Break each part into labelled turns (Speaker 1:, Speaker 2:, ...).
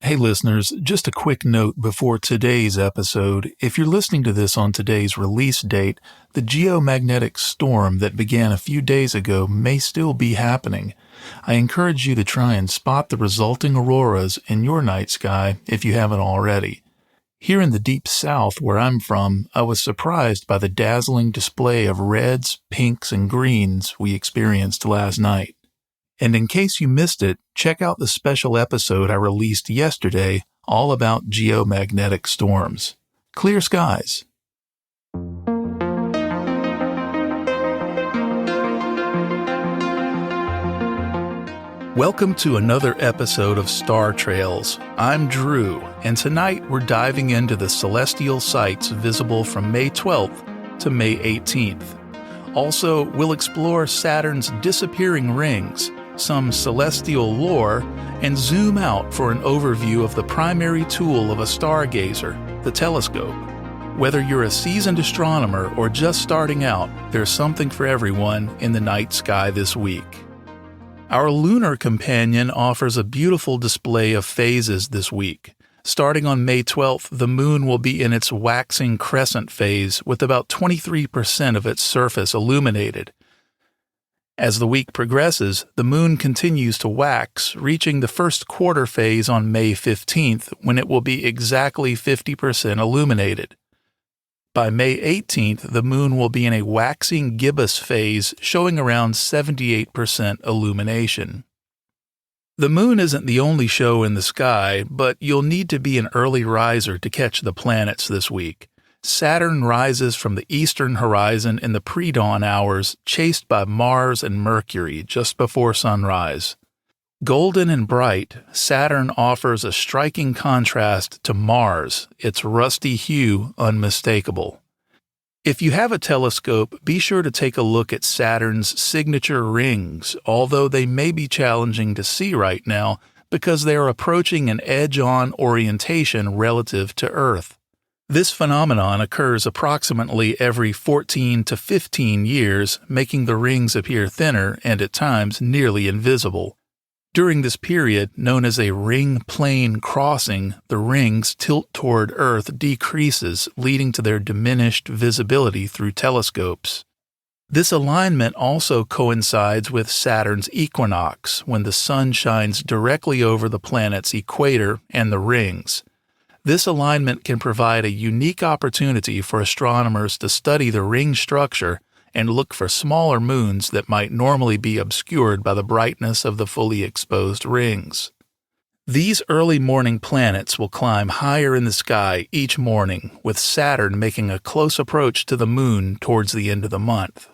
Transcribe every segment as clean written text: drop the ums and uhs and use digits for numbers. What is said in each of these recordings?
Speaker 1: Hey listeners, just a quick note before today's episode. If you're listening to this on today's release date, the geomagnetic storm that began a few days ago may still be happening. I encourage you to try and spot the resulting auroras in your night sky if you haven't already. Here in the deep south where I'm from, I was surprised by the dazzling display of reds, pinks, and greens we experienced last night. And in case you missed it, check out the special episode I released yesterday all about geomagnetic storms. Clear skies. Welcome to another episode of Star Trails. I'm Drew, and tonight we're diving into the celestial sights visible from May 12th to May 18th. Also, we'll explore Saturn's disappearing rings, some celestial lore, and zoom out for an overview of the primary tool of a stargazer, the telescope. Whether you're a seasoned astronomer or just starting out, there's something for everyone in the night sky this week. Our lunar companion offers a beautiful display of phases this week. Starting on May 12th, the moon will be in its waxing crescent phase with about 23% of its surface illuminated. As the week progresses, the moon continues to wax, reaching the first quarter phase on May 15th, when it will be exactly 50% illuminated. By May 18th, the moon will be in a waxing gibbous phase, showing around 78% illumination. The moon isn't the only show in the sky, but you'll need to be an early riser to catch the planets this week. Saturn rises from the eastern horizon in the pre-dawn hours, chased by Mars and Mercury just before sunrise. Golden and bright, Saturn offers a striking contrast to Mars, its rusty hue unmistakable. If you have a telescope, be sure to take a look at Saturn's signature rings, although they may be challenging to see right now because they are approaching an edge-on orientation relative to Earth. This phenomenon occurs approximately every 14 to 15 years, making the rings appear thinner and at times nearly invisible. During this period, known as a ring plane crossing, the rings' tilt toward Earth decreases, leading to their diminished visibility through telescopes. This alignment also coincides with Saturn's equinox, when the sun shines directly over the planet's equator and the rings. This alignment can provide a unique opportunity for astronomers to study the ring structure and look for smaller moons that might normally be obscured by the brightness of the fully exposed rings. These early morning planets will climb higher in the sky each morning, with Saturn making a close approach to the moon towards the end of the month.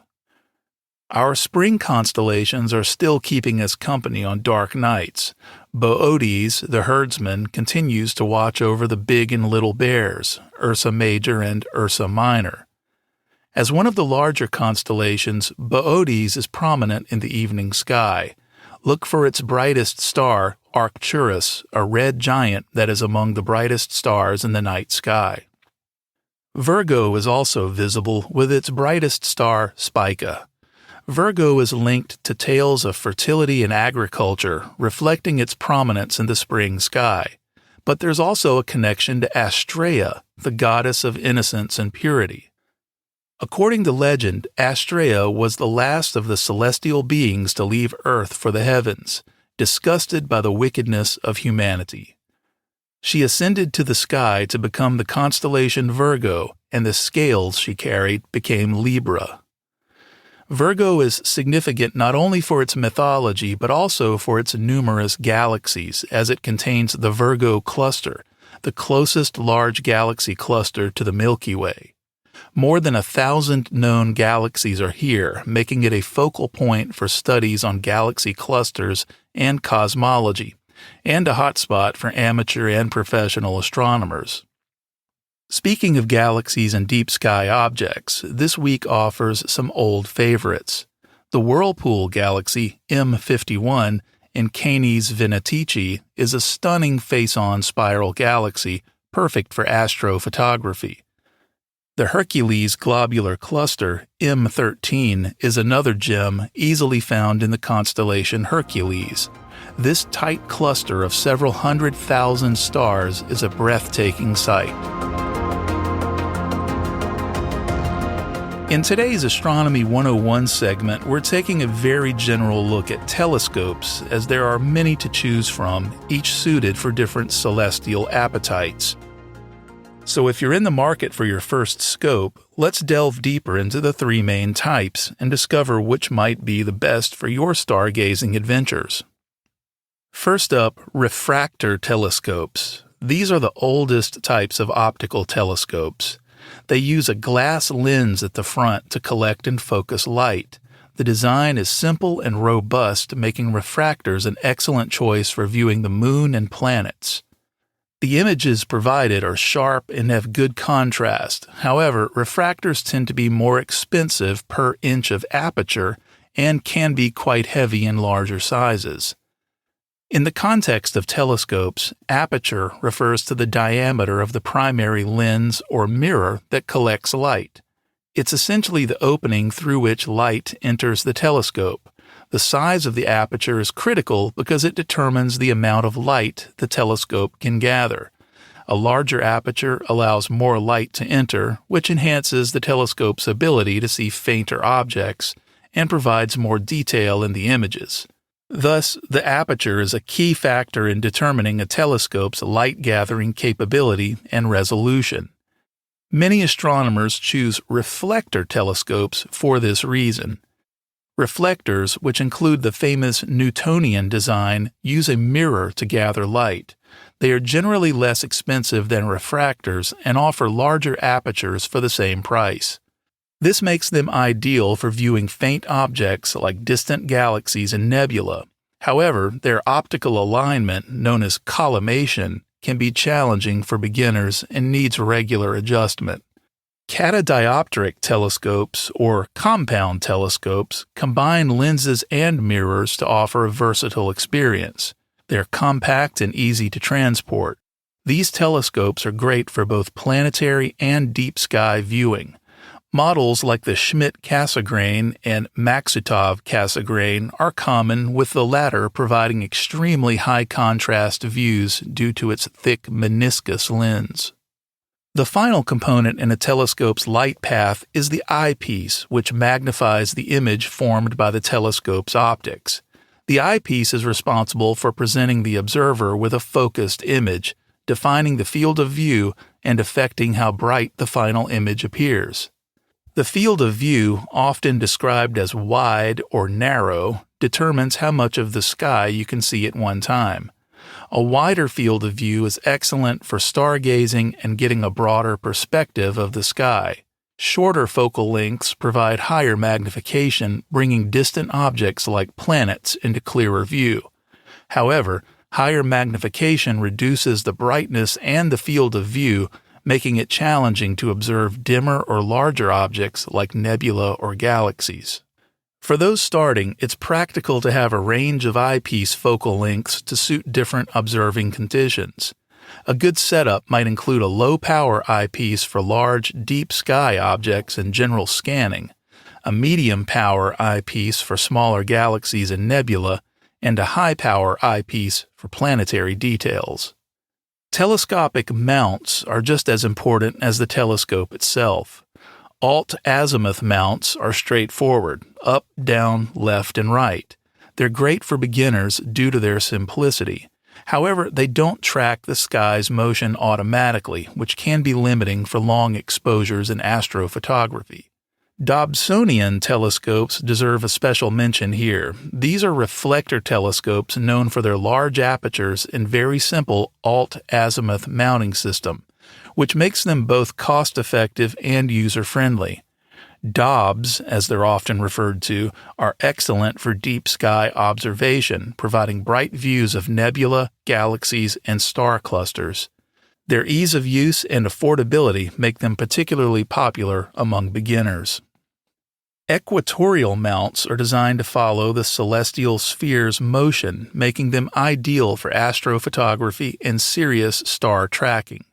Speaker 1: Our spring constellations are still keeping us company on dark nights. Boötes, the herdsman, continues to watch over the Big and Little Bears, Ursa Major and Ursa Minor. As one of the larger constellations, Boötes is prominent in the evening sky. Look for its brightest star, Arcturus, a red giant that is among the brightest stars in the night sky. Virgo is also visible with its brightest star, Spica. Virgo is linked to tales of fertility and agriculture, reflecting its prominence in the spring sky. But there's also a connection to Astrea, the goddess of innocence and purity. According to legend, Astrea was the last of the celestial beings to leave Earth for the heavens, disgusted by the wickedness of humanity. She ascended to the sky to become the constellation Virgo, and the scales she carried became Libra. Virgo is significant not only for its mythology but also for its numerous galaxies, as it contains the Virgo cluster, the closest large galaxy cluster to the Milky Way. More than 1,000 known galaxies are here, making it a focal point for studies on galaxy clusters and cosmology, and a hotspot for amateur and professional astronomers. Speaking of galaxies and deep sky objects, this week offers some old favorites. The Whirlpool galaxy M51 in Canes Venatici is a stunning face-on spiral galaxy, perfect for astrophotography. The Hercules globular cluster, M13, is another gem easily found in the constellation Hercules. This tight cluster of several 100,000 stars is a breathtaking sight. In today's Astronomy 101 segment, we're taking a very general look at telescopes, as there are many to choose from, each suited for different celestial appetites. So if you're in the market for your first scope, let's delve deeper into the three main types and discover which might be the best for your stargazing adventures. First up, refractor telescopes. These are the oldest types of optical telescopes. They use a glass lens at the front to collect and focus light. The design is simple and robust, making refractors an excellent choice for viewing the moon and planets. The images provided are sharp and have good contrast. However, refractors tend to be more expensive per inch of aperture and can be quite heavy in larger sizes. In the context of telescopes, aperture refers to the diameter of the primary lens or mirror that collects light. It's essentially the opening through which light enters the telescope. The size of the aperture is critical because it determines the amount of light the telescope can gather. A larger aperture allows more light to enter, which enhances the telescope's ability to see fainter objects and provides more detail in the images. Thus, the aperture is a key factor in determining a telescope's light-gathering capability and resolution. Many astronomers choose reflector telescopes for this reason. Reflectors, which include the famous Newtonian design, use a mirror to gather light. They are generally less expensive than refractors and offer larger apertures for the same price. This makes them ideal for viewing faint objects like distant galaxies and nebula. However, their optical alignment, known as collimation, can be challenging for beginners and needs regular adjustment. Catadioptric telescopes, or compound telescopes, combine lenses and mirrors to offer a versatile experience. They're compact and easy to transport. These telescopes are great for both planetary and deep sky viewing. Models like the Schmidt-Cassegrain and Maksutov-Cassegrain are common, with the latter providing extremely high-contrast views due to its thick meniscus lens. The final component in a telescope's light path is the eyepiece, which magnifies the image formed by the telescope's optics. The eyepiece is responsible for presenting the observer with a focused image, defining the field of view and affecting how bright the final image appears. The field of view, often described as wide or narrow, determines how much of the sky you can see at one time. A wider field of view is excellent for stargazing and getting a broader perspective of the sky. Shorter focal lengths provide higher magnification, bringing distant objects like planets into clearer view. However, higher magnification reduces the brightness and the field of view, making it challenging to observe dimmer or larger objects like nebula or galaxies. For those starting, it's practical to have a range of eyepiece focal lengths to suit different observing conditions. A good setup might include a low-power eyepiece for large, deep sky objects and general scanning, a medium-power eyepiece for smaller galaxies and nebula, and a high-power eyepiece for planetary details. Telescopic mounts are just as important as the telescope itself. Alt-azimuth mounts are straightforward, up, down, left, and right. They're great for beginners due to their simplicity. However, they don't track the sky's motion automatically, which can be limiting for long exposures in astrophotography. Dobsonian telescopes deserve a special mention here. These are reflector telescopes known for their large apertures and very simple alt-azimuth mounting system, which makes them both cost-effective and user-friendly. Dobs, as they're often referred to, are excellent for deep sky observation, providing bright views of nebula, galaxies, and star clusters. Their ease of use and affordability make them particularly popular among beginners. Equatorial mounts are designed to follow the celestial sphere's motion, making them ideal for astrophotography and serious star tracking.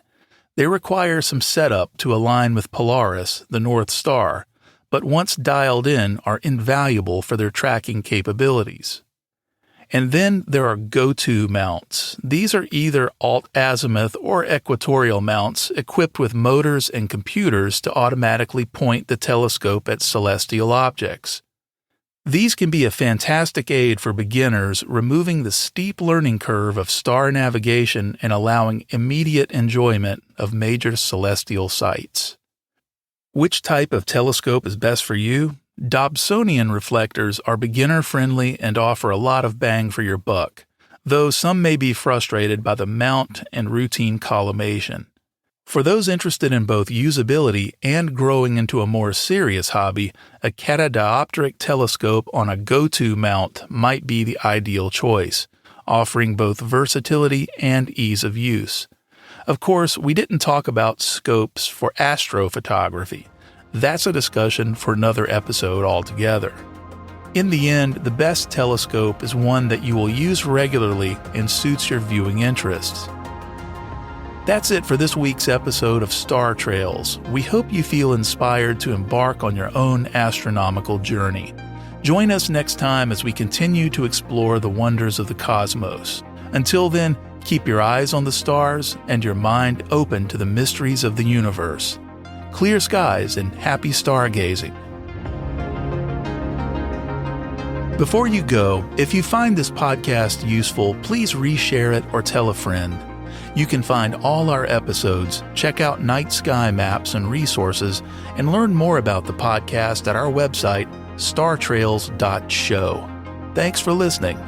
Speaker 1: They require some setup to align with Polaris, the North Star, but once dialed in are invaluable for their tracking capabilities. And then there are go-to mounts. These are either alt-azimuth or equatorial mounts equipped with motors and computers to automatically point the telescope at celestial objects. These can be a fantastic aid for beginners, removing the steep learning curve of star navigation and allowing immediate enjoyment of major celestial sights. Which type of telescope is best for you? Dobsonian reflectors are beginner-friendly and offer a lot of bang for your buck, though some may be frustrated by the mount and routine collimation. For those interested in both usability and growing into a more serious hobby, a catadioptric telescope on a go-to mount might be the ideal choice, offering both versatility and ease of use. Of course, we didn't talk about scopes for astrophotography. That's a discussion for another episode altogether. In the end, the best telescope is one that you will use regularly and suits your viewing interests. That's it for this week's episode of Star Trails. We hope you feel inspired to embark on your own astronomical journey. Join us next time as we continue to explore the wonders of the cosmos. Until then, keep your eyes on the stars and your mind open to the mysteries of the universe. Clear skies and happy stargazing. Before you go, if you find this podcast useful, please reshare it or tell a friend. You can find all our episodes, check out night sky maps and resources, and learn more about the podcast at our website, startrails.show. Thanks for listening.